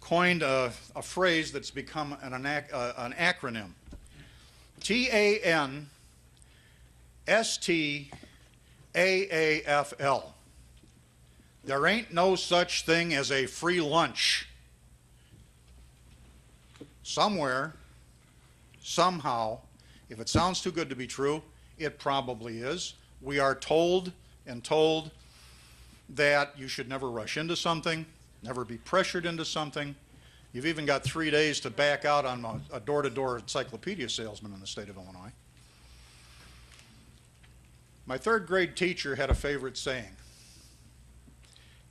coined a phrase that's become an acronym. TANSTAAFL. There ain't no such thing as a free lunch. Somewhere, somehow, if it sounds too good to be true, it probably is. We are told that you should never rush into something, never be pressured into something. You've even got 3 days to back out on a door-to-door encyclopedia salesman in the state of Illinois. My third grade teacher had a favorite saying.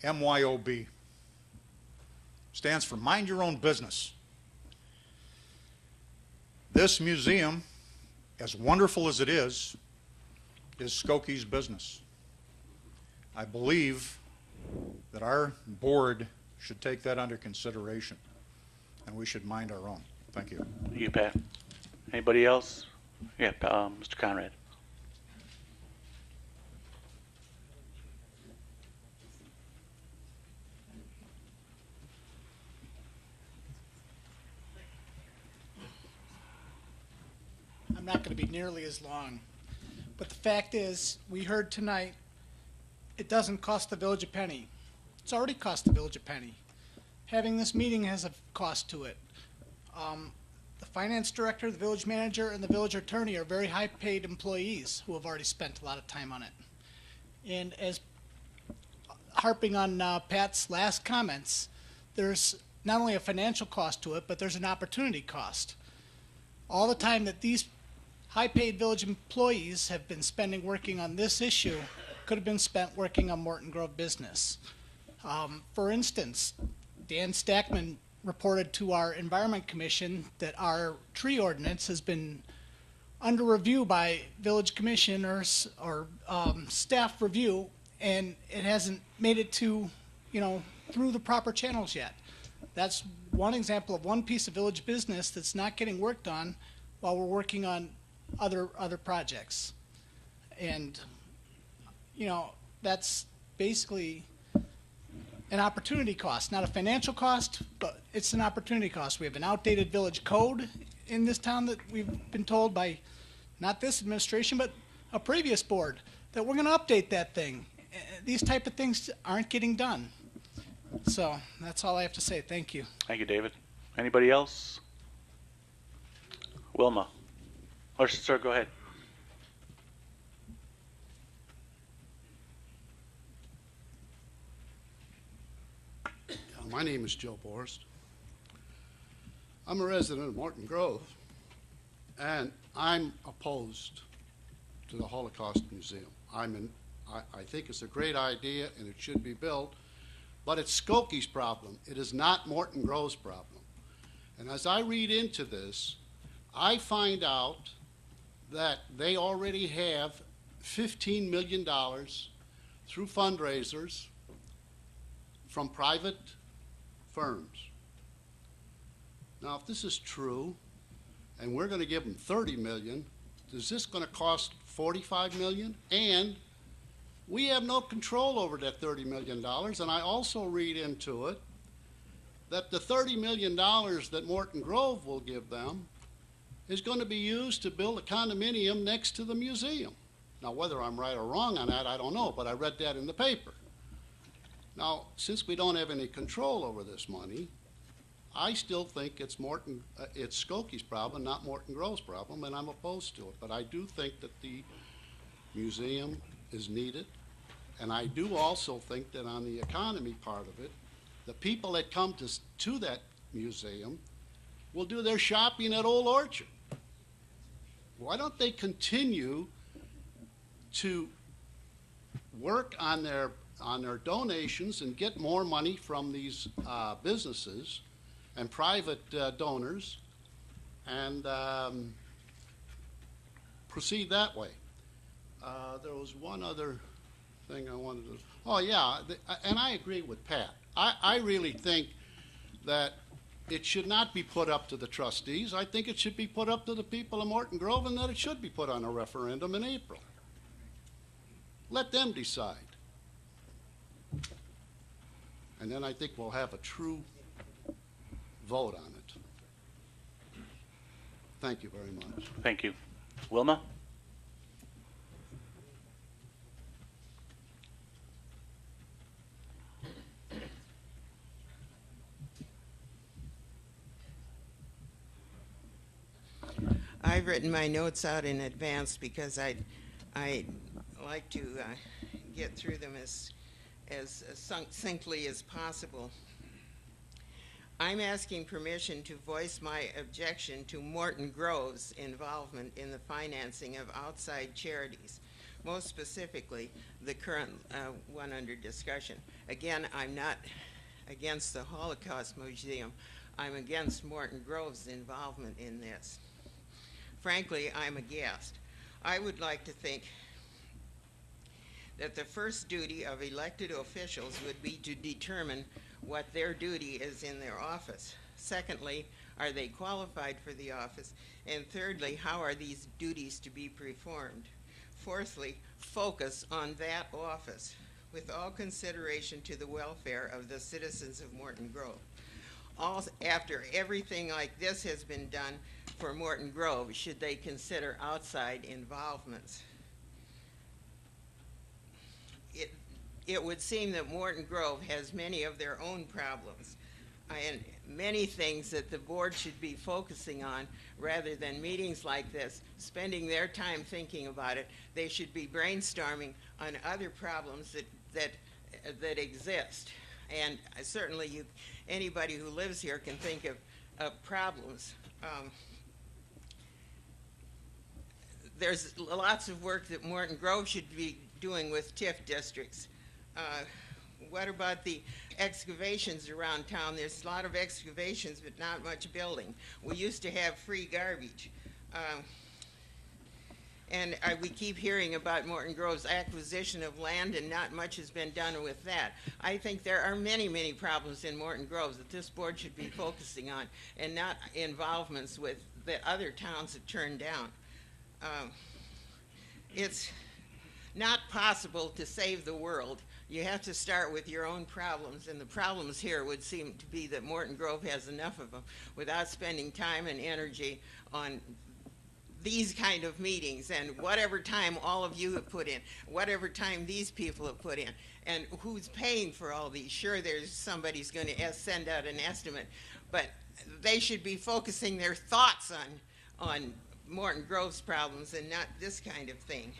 MYOB. Stands for mind your own business. This museum, as wonderful as it is Skokie's business. I believe that our board should take that under consideration, and we should mind our own. Thank you. Thank you, Pat. Anybody else? Yeah, Mr. Conrad. I'm not going to be nearly as long, but the fact is, we heard tonight, it doesn't cost the village a penny. It's already cost the village a penny. Having this meeting has a cost to it. The finance director, the village manager, and the village attorney are very high-paid employees who have already spent a lot of time on it. And as harping on Pat's last comments, there's not only a financial cost to it, but there's an opportunity cost. All the time that these high-paid village employees have been spending working on this issue could have been spent working on Morton Grove business. For instance, Dan Stackman reported to our Environment Commission that our tree ordinance has been under review by village commissioners or staff review, and it hasn't made it to, through the proper channels yet. That's one example of one piece of village business that's not getting worked on while we're working on other projects. And, that's basically an opportunity cost, not a financial cost, but it's an opportunity cost. We have an outdated village code in this town that we've been told by not this administration, but a previous board that we're going to update that thing. These type of things aren't getting done. So that's all I have to say. Thank you. Thank you, David. Anybody else? Wilma. Or, sir, go ahead. My name is Joe Borst. I'm a resident of Morton Grove, and I'm opposed to the Holocaust Museum. I think it's a great idea, and it should be built, but it's Skokie's problem. It is not Morton Grove's problem. And as I read into this, I find out that they already have $15 million through fundraisers from private firms. Now, if this is true, and we're going to give them $30 million, is this going to cost $45 million? And we have no control over that $30 million. And I also read into it that the $30 million that Morton Grove will give them is going to be used to build a condominium next to the museum. Now, whether I'm right or wrong on that, I don't know, but I read that in the paper. Now, since we don't have any control over this money, I still think it's Skokie's problem, not Morton Grove's problem, and I'm opposed to it. But I do think that the museum is needed, and I do also think that on the economy part of it, the people that come to that museum will do their shopping at Old Orchard. Why don't they continue to work on their donations and get more money from these businesses and private donors and proceed that way? There was one other thing I wanted to, oh yeah, and I agree with Pat. I really think that it should not be put up to the trustees. I think it should be put up to the people of Morton Grove, and that it should be put on a referendum in April. Let them decide. And then I think we'll have a true vote on it. Thank you very much. Thank you. Wilma? I've written my notes out in advance because I like to get through them as succinctly as possible. I'm asking permission to voice my objection to Morton Grove's involvement in the financing of outside charities, most specifically the current one under discussion. Again, I'm not against the Holocaust Museum. I'm against Morton Grove's involvement in this. Frankly, I'm aghast. I would like to think that the first duty of elected officials would be to determine what their duty is in their office. Secondly, are they qualified for the office? And thirdly, how are these duties to be performed? Fourthly, focus on that office with all consideration to the welfare of the citizens of Morton Grove. After everything like this has been done for Morton Grove, should they consider outside involvements? It would seem that Morton Grove has many of their own problems and many things that the board should be focusing on rather than meetings like this, spending their time thinking about it. They should be brainstorming on other problems that exist. And certainly anybody who lives here can think of problems. There's lots of work that Morton Grove should be doing with TIF districts. What about the excavations around town? There's a lot of excavations, but not much building. We used to have free garbage. And we keep hearing about Morton Grove's acquisition of land, and not much has been done with that. I think there are many, many problems in Morton Grove that this board should be focusing on, and not involvements with that other towns have turned down. It's not possible to save the world. You have to start with your own problems, and the problems here would seem to be that Morton Grove has enough of them without spending time and energy on these kind of meetings and whatever time all of you have put in, whatever time these people have put in, and who's paying for all these. Sure, there's somebody's going to send out an estimate, but they should be focusing their thoughts on Morton Grove's problems and not this kind of thing.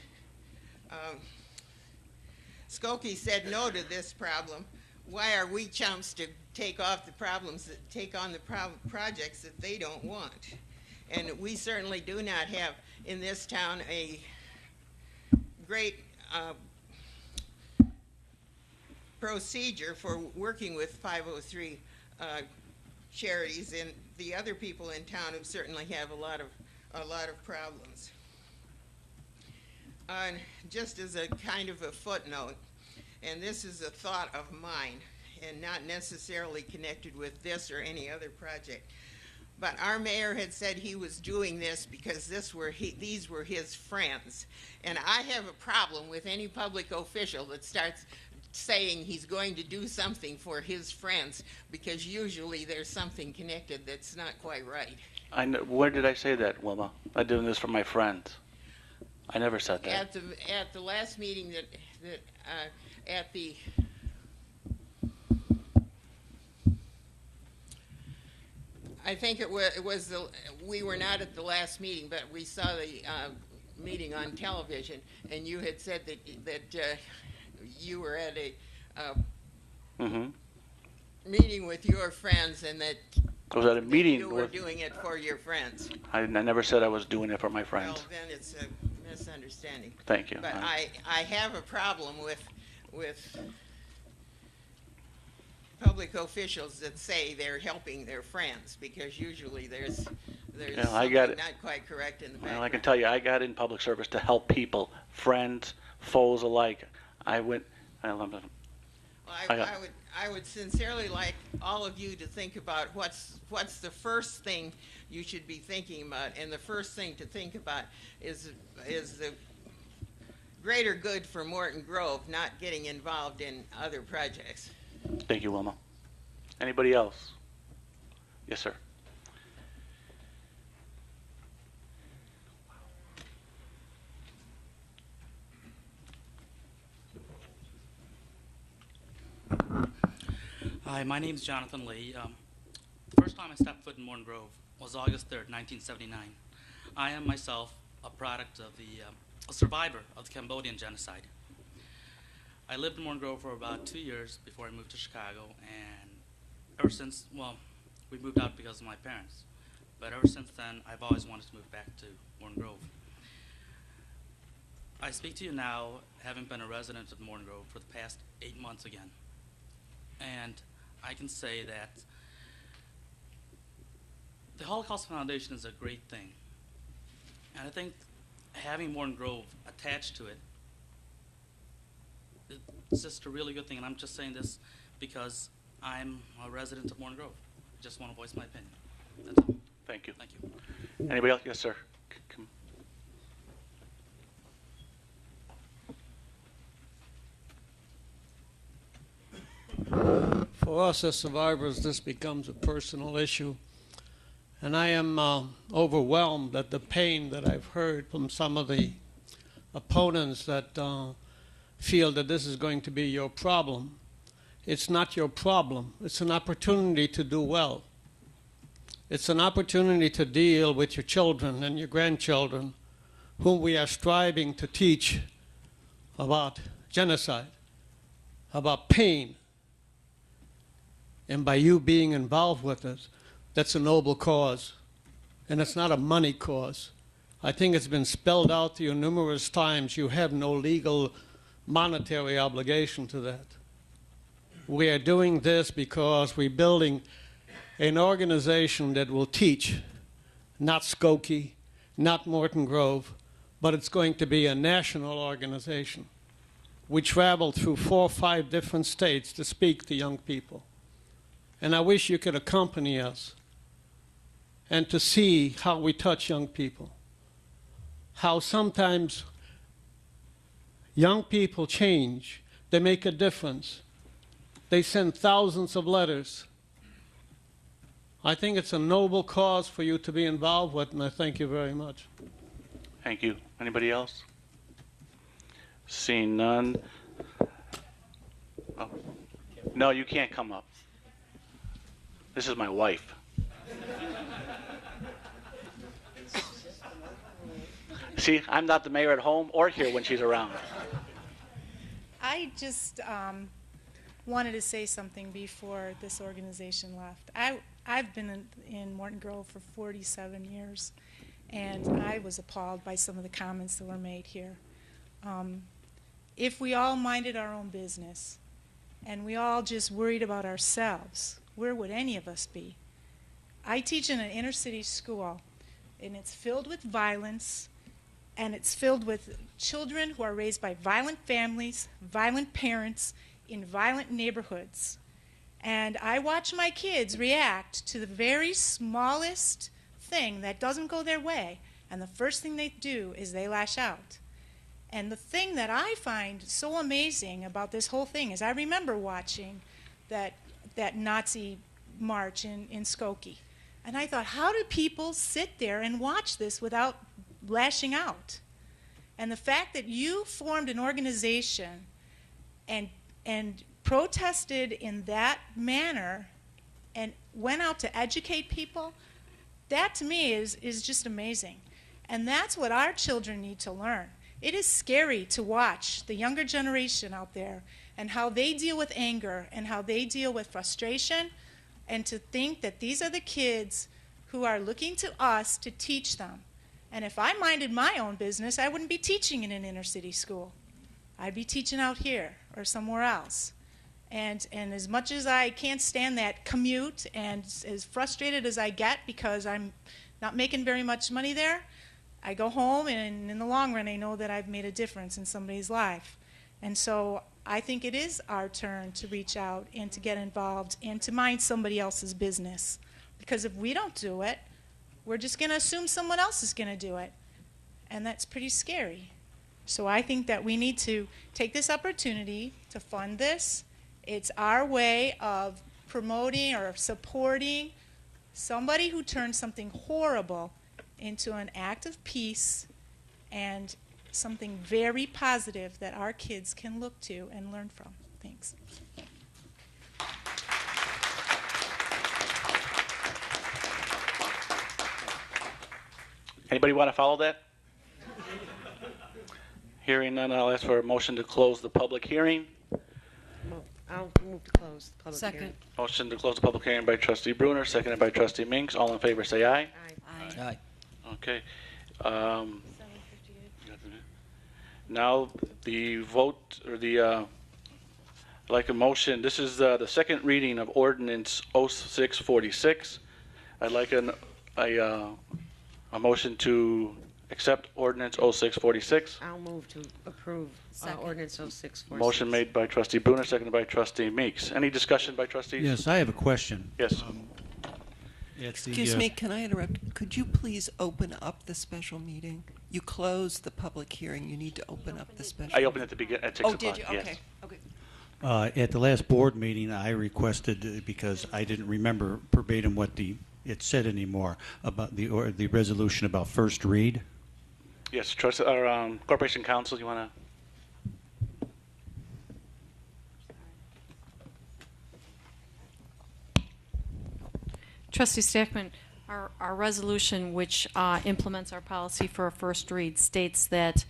Skokie said no to this problem. Why are we chumps to take on the projects that they don't want? And we certainly do not have in this town a great procedure for working with 503 charities, and the other people in town who certainly have a lot of problems. Just as a kind of a footnote, and this is a thought of mine and not necessarily connected with this or any other project, but our mayor had said he was doing this because these were his friends. And I have a problem with any public official that starts saying he's going to do something for his friends, because usually there's something connected that's not quite right. I know, where did I say that, Wilma? I'm doing this for my friends. I never said that. At the last meeting I think we were not at the last meeting, but we saw the meeting on television, and you had said that you were at a meeting with your friends, and that I was at a meeting. You were doing it for your friends. I never said I was doing it for my friends. Well, then it's a misunderstanding. Thank you. But I have a problem with public officials that say they're helping their friends, because usually there's something not quite correct in the background. Well, I can tell you, I got in public service to help people, friends, foes alike. I would sincerely like all of you to think about what's the first thing you should be thinking about, and the first thing to think about is the greater good for Morton Grove, not getting involved in other projects. Thank you, Wilma. Anybody else? Yes, sir. Hi, my name is Jonathan Lee. The first time I stepped foot in Morton Grove was August 3rd, 1979. I am myself a product of a survivor of the Cambodian genocide. I lived in Morton Grove for about 2 years before I moved to Chicago, and ever since, well, we moved out because of my parents. But ever since then, I've always wanted to move back to Morton Grove. I speak to you now, having been a resident of Morton Grove for the past 8 months again. And I can say that the Holocaust Foundation is a great thing. And I think having Morton Grove attached to it, it's just a really good thing. And I'm just saying this because I'm a resident of Morton Grove. I just want to voice my opinion. That's all. Thank you. Thank you. Anybody else? Yes, sir. Come. For us as survivors, this becomes a personal issue. And I am overwhelmed at the pain that I've heard from some of the opponents that feel that this is going to be your problem. It's not your problem. It's an opportunity to do well. It's an opportunity to deal with your children and your grandchildren, whom we are striving to teach about genocide, about pain. And by you being involved with it, that's a noble cause. And it's not a money cause. I think it's been spelled out to you numerous times. You have no legal monetary obligation to that. We are doing this because we're building an organization that will teach, not Skokie, not Morton Grove, but it's going to be a national organization. We travel through 4 or 5 different states to speak to young people. And I wish you could accompany us and to see how we touch young people. How sometimes young people change. They make a difference. They send thousands of letters. I think it's a noble cause for you to be involved with, and I thank you very much. Thank you. Anybody else? Seeing none. Oh. No, you can't come up. This is my wife. See, I'm not the mayor at home or here when she's around. I just wanted to say something before this organization left. I've been in Morton Grove for 47 years, and I was appalled by some of the comments that were made here. If we all minded our own business, and we all just worried about ourselves, where would any of us be? I teach in an inner city school, and it's filled with violence, and it's filled with children who are raised by violent families, violent parents, in violent neighborhoods. And I watch my kids react to the very smallest thing that doesn't go their way, and the first thing they do is they lash out. And the thing that I find so amazing about this whole thing is I remember watching that Nazi march in Skokie. And I thought, how do people sit there and watch this without lashing out? And the fact that you formed an organization and protested in that manner and went out to educate people, that to me is just amazing. And that's what our children need to learn. It is scary to watch the younger generation out there and how they deal with anger and how they deal with frustration, and to think that these are the kids who are looking to us to teach them. And if I minded my own business, I wouldn't be teaching in an inner city school. I'd be teaching out here or somewhere else. And as much as I can't stand that commute, and as frustrated as I get because I'm not making very much money there, I go home, and in the long run, I know that I've made a difference in somebody's life. And so I think it is our turn to reach out and to get involved and to mind somebody else's business. Because if we don't do it, we're just going to assume someone else is going to do it. And that's pretty scary. So I think that we need to take this opportunity to fund this. It's our way of promoting or supporting Somebody who turned something horrible into an act of peace and something very positive that our kids can look to and learn from. Thanks. Anybody want to follow that? Hearing none, I'll ask for a motion to close the public hearing. I'll move to close the public hearing. Second. Motion to close the public hearing by trustee Bruner, seconded by trustee Minks. All in favor, say aye. Aye. Aye. Okay. Now the vote, or the, like a motion, this is the second reading of ordinance 0646. I'd like a motion to accept ordinance 0646. I'll move to approve Second. ordinance 0646. Motion made by trustee Bruner, seconded by trustee Meeks. Any discussion by trustees? Yes, I have a question. Yes. Excuse me, can I interrupt? Could you please open up the special meeting? You closed the public hearing. You need to open up the special. I opened at the beginning at 6 Oh, o'clock. did you? Yes. Okay. Okay. At the last board meeting, I requested, because I didn't remember verbatim what it said anymore, about the resolution about first read. Yes, Corporation Counsel, you want to? Trustee Stackman, our resolution, which implements our policy for a first read, states that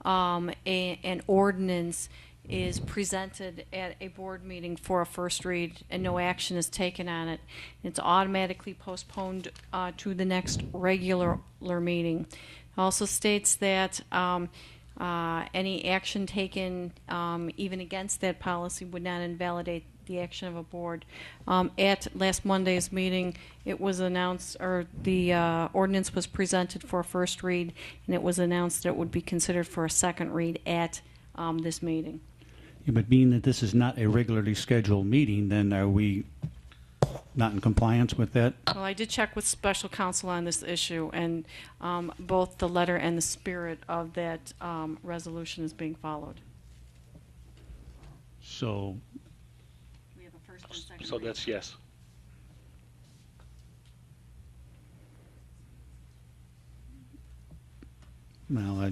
an ordinance is presented at a board meeting for a first read and no action is taken on it. It's automatically postponed to the next regular meeting. It also states that any action taken even against that policy would not invalidate the action of a board. At last Monday's meeting, it was announced, or the ordinance was presented for a first read, and it was announced that it would be considered for a second read at this meeting. Yeah, but being that this is not a regularly scheduled meeting, then are we not in compliance with that? Well, I did check with special counsel on this issue, and both the letter and the spirit of that resolution is being followed. So, We have a first and second So read. that's yes. well,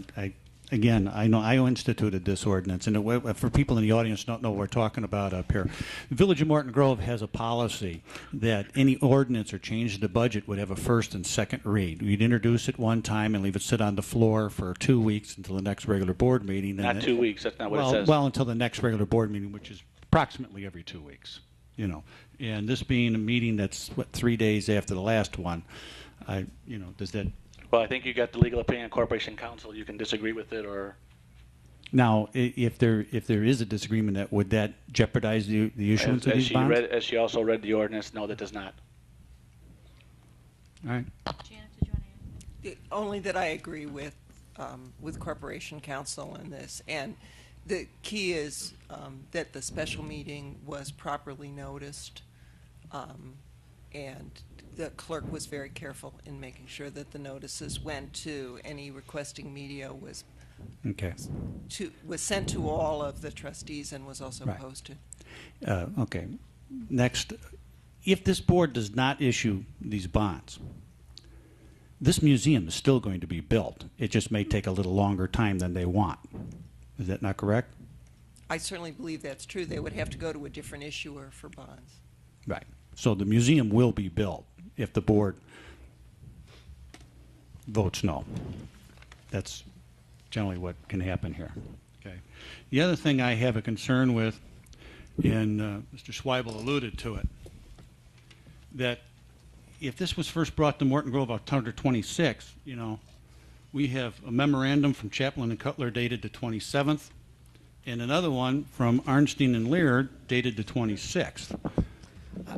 again, I know I instituted this ordinance, and for people in the audience who don't know what we're talking about up here, the Village of Morton Grove has a policy that any ordinance or change to the budget would have a first and second read. We'd introduce it one time and leave it sit on the floor for 2 weeks until the next regular board meeting. Not 2 weeks, that's not what it well, says. well, until the next regular board meeting, which is approximately every 2 weeks, you know. And this being a meeting that's, 3 days after the last one, does that... Well, I think you got the legal opinion of Corporation Counsel. You can disagree with it, or Now, if there is a disagreement, would that jeopardize the issuance of these bonds? as she also read the ordinance, no, that does not. All right. Janet, did you want to add? Only that I agree with Corporation Counsel on this, and the key is that the special meeting was properly noticed, and the clerk was very careful in making sure that the notices went to any requesting media, was Okay. sent to all of the trustees and was also Right. posted. Okay. Next, if this board does not issue these bonds, this museum is still going to be built. It just may take a little longer time than they want. Is that not correct? I certainly believe that's true. They would have to go to a different issuer for bonds. Right. So the museum will be built if the board votes no. That's generally what can happen here. Okay. The other thing I have a concern with, and Mr. Schweibel alluded to it, that if this was first brought to Morton Grove October 26th, we have a memorandum from Chaplin and Cutler dated the 27th, and another one from Arnstein and Lear dated the 26th.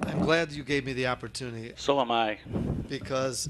I'm glad you gave me the opportunity So am I. because